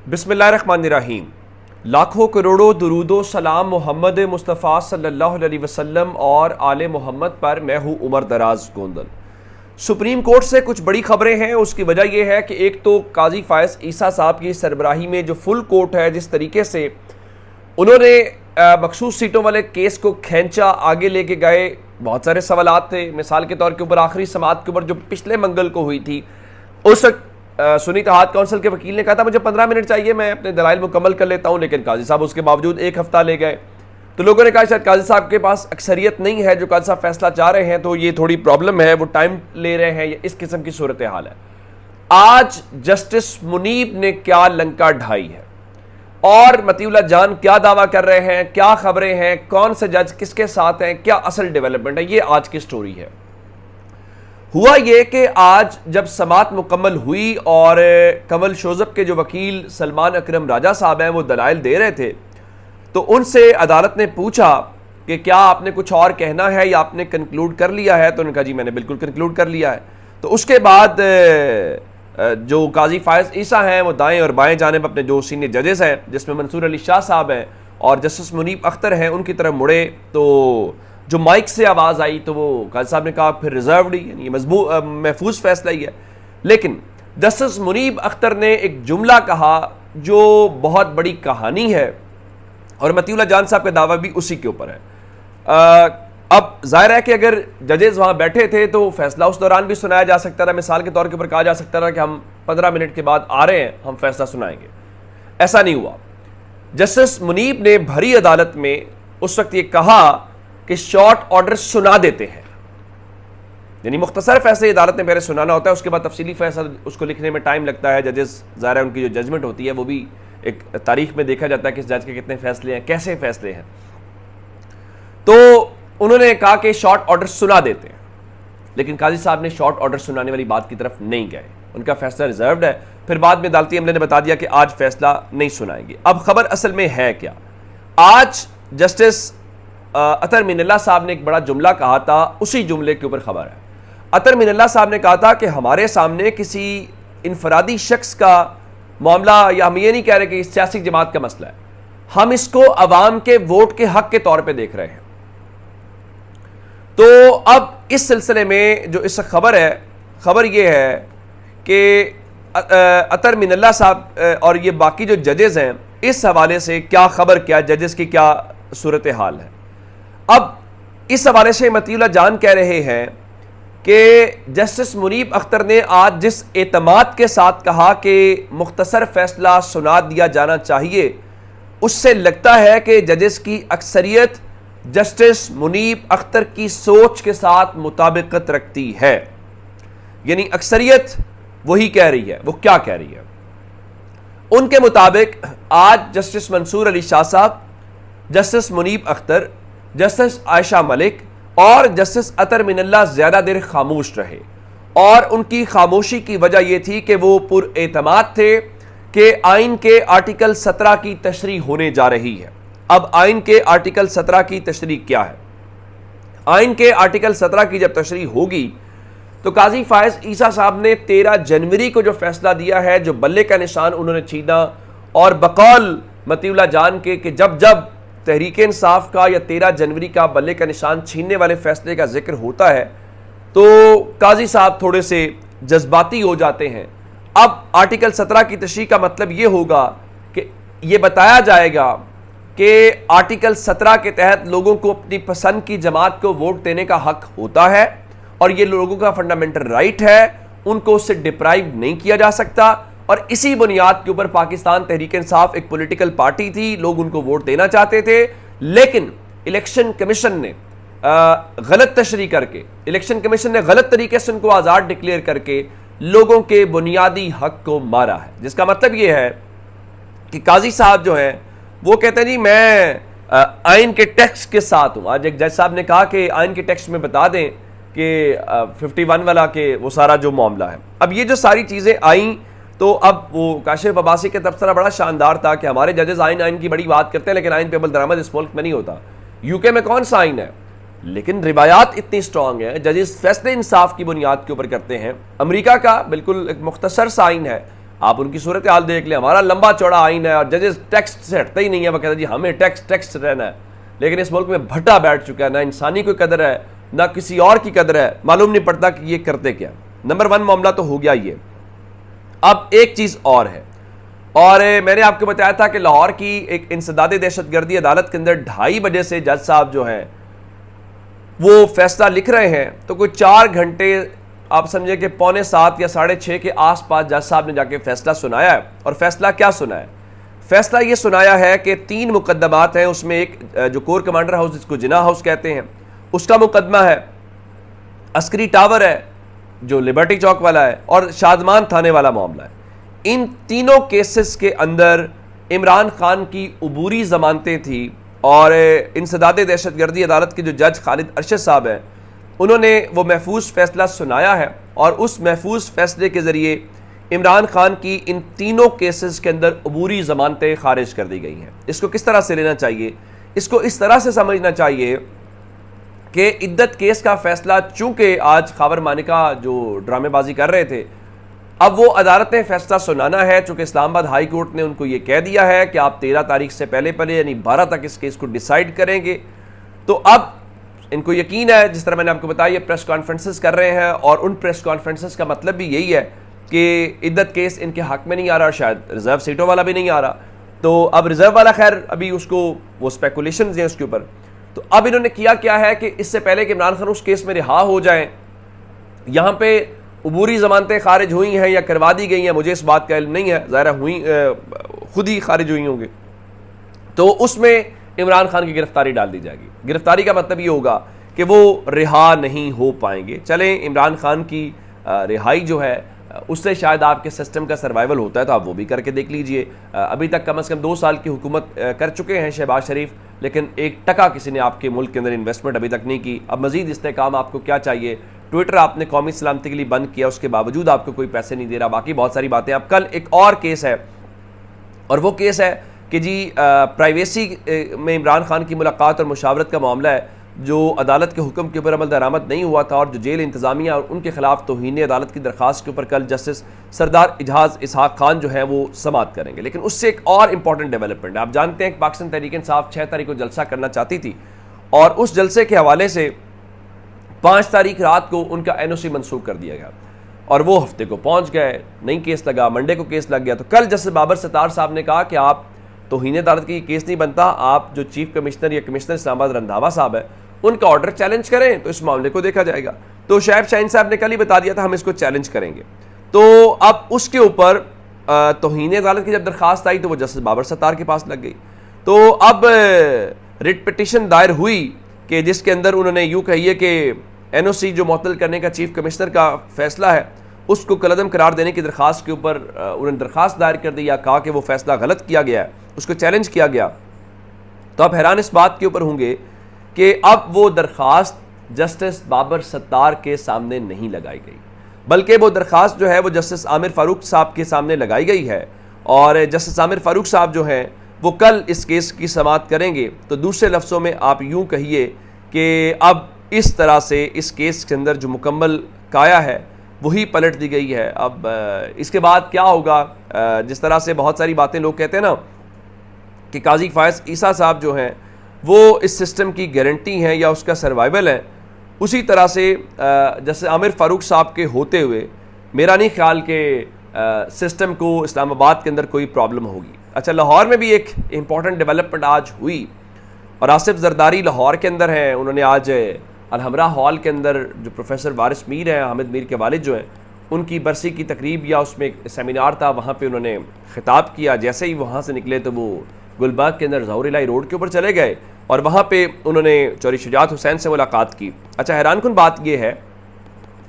بسم اللہ الرحمن الرحیم۔ لاکھوں کروڑوں درود و سلام محمد مصطفیٰ صلی اللہ علیہ وسلم اور آل محمد پر۔ میں ہوں عمر دراز گوندل۔ سپریم کورٹ سے کچھ بڑی خبریں ہیں۔ اس کی وجہ یہ ہے کہ ایک تو قاضی فائز عیسیٰ صاحب کی سربراہی میں جو فل کورٹ ہے، جس طریقے سے انہوں نے مخصوص سیٹوں والے کیس کو کھینچا، آگے لے کے گئے، بہت سارے سوالات تھے۔ مثال کے طور کے اوپر آخری سماعت کے اوپر جو پچھلے منگل کو ہوئی تھی، اس وقت سنی اتحاد کونسل کے وکیل نے کہا تھا مجھے 15 منٹ چاہیے، میں اپنے دلائل مکمل کر لیتا ہوں، لیکن قاضی صاحب اس کے باوجود ایک ہفتہ لے گئے۔ تو لوگوں نے کہا شاید قاضی صاحب کے پاس اکثریت نہیں ہے جو قاضی صاحب فیصلہ چاہ رہے ہیں، تو یہ تھوڑی پرابلم ہے، وہ ٹائم لے رہے ہیں، اس قسم کی صورتحال ہے۔ آج جسٹس منیب نے کیا لنکا ڈھائی ہے اور مطیع اللہ جان کیا دعویٰ کر رہے ہیں، کیا خبریں ہیں، کون سے جج کس کے ساتھ ہیں، کیا اصل ڈیولپمنٹ ہے، یہ آج کی سٹوری ہے۔ ہوا یہ کہ آج جب سماعت مکمل ہوئی اور کنول شوذب کے جو وکیل سلمان اکرم راجہ صاحب ہیں وہ دلائل دے رہے تھے، تو ان سے عدالت نے پوچھا کہ کیا آپ نے کچھ اور کہنا ہے یا آپ نے کنکلوڈ کر لیا ہے، تو انہوں نے کہا جی میں نے بالکل کنکلوڈ کر لیا ہے۔ تو اس کے بعد جو قاضی فائز عیسیٰ ہیں وہ دائیں اور بائیں جانب اپنے جو سینئر ججز ہیں، جس میں منصور علی شاہ صاحب ہیں اور جسٹس منیب اختر ہیں، ان کی طرف مڑے، تو جو مائک سے آواز آئی تو وہ قاضی صاحب نے کہا پھر ریزروڈ ہی، یعنی محفوظ فیصلہ ہی ہے۔ لیکن جسٹس منیب اختر نے ایک جملہ کہا جو بہت بڑی کہانی ہے، اور مطیع اللہ جان صاحب کا دعویٰ بھی اسی کے اوپر ہے۔ اب ظاہر ہے کہ اگر ججز وہاں بیٹھے تھے تو فیصلہ اس دوران بھی سنایا جا سکتا تھا۔ مثال کے طور کے اوپر کہا جا سکتا تھا کہ ہم 15 منٹ کے بعد آ رہے ہیں، ہم فیصلہ سنائیں گے۔ ایسا نہیں ہوا۔ جسٹس منیب نے بھری عدالت میں اس وقت یہ کہا کہ شارٹ آرڈر سنا دیتے ہیں، یعنی مختصر فیصلے عدالت نے پہلے سنانا ہوتا ہے، اس کے بعد تفصیلی فیصلہ اس کو لکھنے میں ٹائم لگتا ہے۔ ججز ظاہر ہے ان کی جو ججمنٹ ہوتی ہے وہ بھی ایک تاریخ میں دیکھا جاتا ہے کہ اس جج کے کتنے فیصلے ہیں، کیسے فیصلے ہیں۔ تو انہوں نے کہا کہ شارٹ آرڈر سنا دیتے ہیں، لیکن قاضی صاحب نے شارٹ آرڈر سنانے والی بات کی طرف نہیں گئے، ان کا فیصلہ ریزروڈ ہے۔ پھر بعد میں عدالتی عملے نے بتا دیا کہ آج فیصلہ نہیں سنائیں گے۔ اب خبر اصل میں ہے کیا؟ آج جسٹس اطہر مین اللہ صاحب نے ایک بڑا جملہ کہا تھا، اسی جملے کے اوپر خبر ہے۔ اطہر مین اللہ صاحب نے کہا تھا کہ ہمارے سامنے کسی انفرادی شخص کا معاملہ، یا ہم یہ نہیں کہہ رہے کہ سیاسی جماعت کا مسئلہ ہے، ہم اس کو عوام کے ووٹ کے حق کے طور پہ دیکھ رہے ہیں۔ تو اب اس سلسلے میں جو اس خبر ہے، خبر یہ ہے کہ اطہر مین اللہ صاحب اور یہ باقی جو ججز ہیں، اس حوالے سے کیا خبر، کیا ججز کی کیا صورتحال ہے۔ اب اس حوالے سے مطیع اللہ جان کہہ رہے ہیں کہ جسٹس منیب اختر نے آج جس اعتماد کے ساتھ کہا کہ مختصر فیصلہ سنا دیا جانا چاہیے، اس سے لگتا ہے کہ ججز کی اکثریت جسٹس منیب اختر کی سوچ کے ساتھ مطابقت رکھتی ہے، یعنی اکثریت وہی کہہ رہی ہے۔ وہ کیا کہہ رہی ہے؟ ان کے مطابق آج جسٹس منصور علی شاہ صاحب، جسٹس منیب اختر، جسٹس عائشہ ملک اور جسٹس اطہر مین اللہ زیادہ دیر خاموش رہے، اور ان کی خاموشی کی وجہ یہ تھی کہ وہ پر اعتماد تھے کہ آئین کے آرٹیکل 17 کی تشریح ہونے جا رہی ہے۔ اب آئین کے آرٹیکل 17 کی تشریح کیا ہے؟ آئین کے آرٹیکل 17 کی جب تشریح ہوگی تو قاضی فائز عیسیٰ صاحب نے 13 جنوری کو جو فیصلہ دیا ہے، جو بلے کا نشان انہوں نے چھینا، اور بقول مطیع اللہ جان کے کہ جب تحریک انصاف کا یا 13 جنوری کا بلے کا نشان چھیننے والے فیصلے کا ذکر ہوتا ہے تو قاضی صاحب تھوڑے سے جذباتی ہو جاتے ہیں۔ اب آرٹیکل 17 کی تشریح کا مطلب یہ ہوگا کہ یہ بتایا جائے گا کہ آرٹیکل 17 کے تحت لوگوں کو اپنی پسند کی جماعت کو ووٹ دینے کا حق ہوتا ہے، اور یہ لوگوں کا فنڈامنٹل رائٹ ہے، ان کو اس سے ڈپرائیو نہیں کیا جا سکتا۔ اور اسی بنیاد کے اوپر پاکستان تحریک انصاف ایک پولیٹیکل پارٹی تھی، لوگ ان کو ووٹ دینا چاہتے تھے، لیکن الیکشن کمیشن نے غلط تشریح کر کے، الیکشن کمیشن نے غلط طریقے سے ان کو آزاد ڈکلیئر کر کے لوگوں کے بنیادی حق کو مارا ہے، جس کا مطلب یہ ہے کہ قاضی صاحب جو ہیں وہ کہتے ہیں جی میں آئین کے ٹیکسٹ کے ساتھ ہوں۔ آج ایک جج صاحب نے کہا کہ آئین کے ٹیکسٹ میں بتا دیں کہ 51 والا کہ وہ سارا جو معاملہ ہے۔ اب یہ جو ساری چیزیں آئیں تو اب وہ کاشف عباسی کا تبصرہ بڑا شاندار تھا کہ ہمارے ججز آئین کی بڑی بات کرتے ہیں، لیکن آئین پہ عمل درآمد اس ملک میں نہیں ہوتا۔ یو کے میں کون سا آئین ہے؟ لیکن روایات اتنی سٹرونگ ہیں، ججز فیصلے انصاف کی بنیاد کے اوپر کرتے ہیں۔ امریکہ کا بالکل ایک مختصر سا آئین ہے، آپ ان کی صورتحال دیکھ لیں. ہمارا لمبا چوڑا آئین ہے اور ججز ٹیکسٹ سے ہٹتے ہی نہیں ہے, وہ کہتے ہیں جی ہمیں ٹیکسٹ رہنا ہے. لیکن اس ملک میں بھٹا بیٹھ چکا ہے, نہ انسانی کوئی قدر ہے نہ کسی اور کی قدر ہے, معلوم نہیں پڑتا کہ یہ کرتے کیا. نمبر 1 معاملہ تو ہو گیا یہ. اب ایک چیز اور ہے, اور میں نے آپ کو بتایا تھا کہ لاہور کی ایک انسداد دہشت گردی عدالت کے اندر 2:30 بجے سے جج صاحب جو ہیں وہ فیصلہ لکھ رہے ہیں, تو کوئی 4 گھنٹے آپ سمجھے کہ 6:45 یا 6:30 کے آس پاس جج صاحب نے جا کے فیصلہ سنایا ہے. اور فیصلہ کیا سنایا ہے؟ فیصلہ یہ سنایا ہے کہ 3 مقدمات ہیں. اس میں ایک جو کور کمانڈر ہاؤس جس کو جناح ہاؤس کہتے ہیں اس کا مقدمہ ہے, عسکری ٹاور ہے جو لبرٹی چوک والا ہے, اور شادمان تھانے والا معاملہ ہے. ان تینوں کیسز کے اندر عمران خان کی عبوری ضمانتیں تھیں, اور انسداد دہشت گردی عدالت کے جو جج خالد ارشد صاحب ہیں انہوں نے وہ محفوظ فیصلہ سنایا ہے, اور اس محفوظ فیصلے کے ذریعے عمران خان کی ان تینوں کیسز کے اندر عبوری ضمانتیں خارج کر دی گئی ہیں. اس کو کس طرح سے لینا چاہیے؟ اس کو اس طرح سے سمجھنا چاہیے کہ عدت کیس کا فیصلہ چونکہ آج خاور مانیکا جو ڈرامے بازی کر رہے تھے, اب وہ عدالت نے فیصلہ سنانا ہے. چونکہ اسلام آباد ہائی کورٹ نے ان کو یہ کہہ دیا ہے کہ آپ 13 تاریخ سے پہلے یعنی 12 تک اس کیس کو ڈیسائیڈ کریں گے, تو اب ان کو یقین ہے, جس طرح میں نے آپ کو بتایا, یہ پریس کانفرنسز کر رہے ہیں, اور ان پریس کانفرنسز کا مطلب بھی یہی ہے کہ عدت کیس ان کے حق میں نہیں آ رہا, شاید ریزرو سیٹوں والا بھی نہیں آ رہا. تو اب ریزرو والا خیر ابھی اس کو وہ اسپیکولیشنز ہیں اس کے اوپر. تو اب انہوں نے کیا ہے کہ اس سے پہلے کہ عمران خان اس کیس میں رہا ہو جائیں, یہاں پہ عبوری ضمانتیں خارج ہوئی ہیں یا کروا دی گئی ہیں, مجھے اس بات کا علم نہیں ہے, ظاہر ہوئی خود ہی خارج ہوئی ہوں گے, تو اس میں عمران خان کی گرفتاری ڈال دی جائے گی. گرفتاری کا مطلب یہ ہوگا کہ وہ رہا نہیں ہو پائیں گے. چلیں عمران خان کی رہائی جو ہے اس سے شاید آپ کے سسٹم کا سروائیول ہوتا ہے, تو آپ وہ بھی کر کے دیکھ لیجئے. ابھی تک کم از کم 2 سال کی حکومت کر چکے ہیں شہباز شریف, لیکن 1 ٹکا کسی نے آپ کے ملک کے اندر انویسٹمنٹ ابھی تک نہیں کی. اب مزید استحکام آپ کو کیا چاہیے؟ ٹویٹر آپ نے قومی سلامتی کے لیے بند کیا, اس کے باوجود آپ کو کوئی پیسے نہیں دے رہا, باقی بہت ساری باتیں. اب کل ایک اور کیس ہے, اور وہ کیس ہے کہ جی پرائیویسی میں عمران خان کی ملاقات اور مشاورت کا معاملہ ہے, جو عدالت کے حکم کے اوپر عمل درآمد نہیں ہوا تھا, اور جو جیل انتظامیہ اور ان کے خلاف توہین عدالت کی درخواست کے اوپر کل جسٹس سردار اجاز اسحاق خان جو ہے وہ سماعت کریں گے. لیکن اس سے ایک اور امپورٹنٹ ڈیولپمنٹ ہے. آپ جانتے ہیں کہ پاکستان تحریک انصاف 6 تاریخ کو جلسہ کرنا چاہتی تھی, اور اس جلسے کے حوالے سے 5 تاریخ رات کو ان کا NOC منسوخ کر دیا گیا, اور وہ ہفتے کو پہنچ گئے, نہیں کیس لگا, منڈے کو کیس لگ گیا. تو کل جسٹس بابر ستار صاحب نے کہا کہ آپ توہین عدالت کی کیس نہیں بنتا, آپ جو چیف کمشنر یا کمشنر اسلام آباد رندھاوا صاحب ہے ان کا آرڈر چیلنج کریں, تو اس معاملے کو دیکھا جائے گا. تو شعیب شاہین صاحب نے کل ہی بتا دیا تھا ہم اس کو چیلنج کریں گے. تو اب اس کے اوپر توہین عدالت کی جب درخواست آئی تو وہ جسٹس بابر ستار کے پاس لگ گئی. تو اب ریٹ پٹیشن دائر ہوئی کہ جس کے اندر انہوں نے یوں کہیے کہ NOC جو معطل کرنے کا چیف کمشنر کا فیصلہ ہے اس کو کالعدم قرار دینے کی درخواست کے اوپر انہوں نے درخواست دائر کر دی, یا کہا کہ وہ فیصلہ غلط کیا گیا ہے, اس کو چیلنج کیا گیا. تو آپ حیران اس بات کے اوپر ہوں گے کہ اب وہ درخواست جسٹس بابر ستار کے سامنے نہیں لگائی گئی, بلکہ وہ درخواست جو ہے وہ جسٹس عامر فاروق صاحب کے سامنے لگائی گئی ہے, اور جسٹس عامر فاروق صاحب جو ہیں وہ کل اس کیس کی سماعت کریں گے. تو دوسرے لفظوں میں آپ یوں کہیے کہ اب اس طرح سے اس کیس کے اندر جو مکمل کایا ہے وہی پلٹ دی گئی ہے. اب اس کے بعد کیا ہوگا؟ جس طرح سے بہت ساری باتیں لوگ کہتے ہیں نا کہ قاضی فائز عیسیٰ صاحب جو ہیں وہ اس سسٹم کی گارنٹی ہیں یا اس کا سروائیول ہے, اسی طرح سے جیسے عامر فاروق صاحب کے ہوتے ہوئے میرا نہیں خیال کہ سسٹم کو اسلام آباد کے اندر کوئی پرابلم ہوگی. اچھا, لاہور میں بھی ایک امپورٹنٹ ڈیولپمنٹ آج ہوئی, اور آصف زرداری لاہور کے اندر ہیں. انہوں نے آج الحمرہ ہال کے اندر جو پروفیسر وارث میر ہیں, حامد میر کے والد جو ہیں, ان کی برسی کی تقریب یا اس میں ایک سیمینار تھا, وہاں پہ انہوں نے خطاب کیا. جیسے ہی وہاں سے نکلے تو وہ گلبرگ کے اندر ظہور الہی روڈ کے اوپر چلے گئے, اور وہاں پہ انہوں نے چوری شجاعت حسین سے ملاقات کی. اچھا, حیران کن بات یہ ہے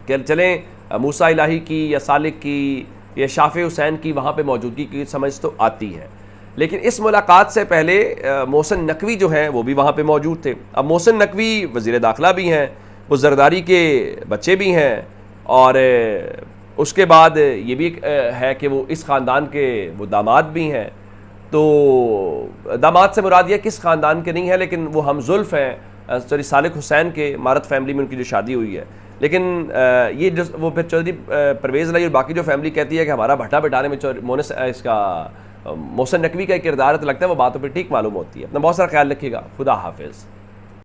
کہ چلیں موسیٰ الہی کی یا سالک کی یا شافع حسین کی وہاں پہ موجودگی کی سمجھ تو آتی ہے, لیکن اس ملاقات سے پہلے محسن نقوی جو ہیں وہ بھی وہاں پہ موجود تھے. اب محسن نقوی وزیر داخلہ بھی ہیں, وہ زرداری کے بچے بھی ہیں, اور اس کے بعد یہ بھی ہے کہ وہ اس خاندان کے وہ داماد بھی ہیں. تو داماد سے مراد یہ کس خاندان کے نہیں ہے, لیکن وہ ہم زلف ہیں سالک حسین کے, مارت فیملی میں ان کی جو شادی ہوئی ہے. لیکن یہ جو وہ پھر چودھری پرویز الہی اور باقی جو فیملی کہتی ہے کہ ہمارا بھٹا بٹانے میں اس کا محسن نقوی کا کردار ہے، تو لگتا ہے وہ بات تو پھر ٹھیک معلوم ہوتی ہے. اپنا بہت سارا خیال رکھیے گا. خدا حافظ.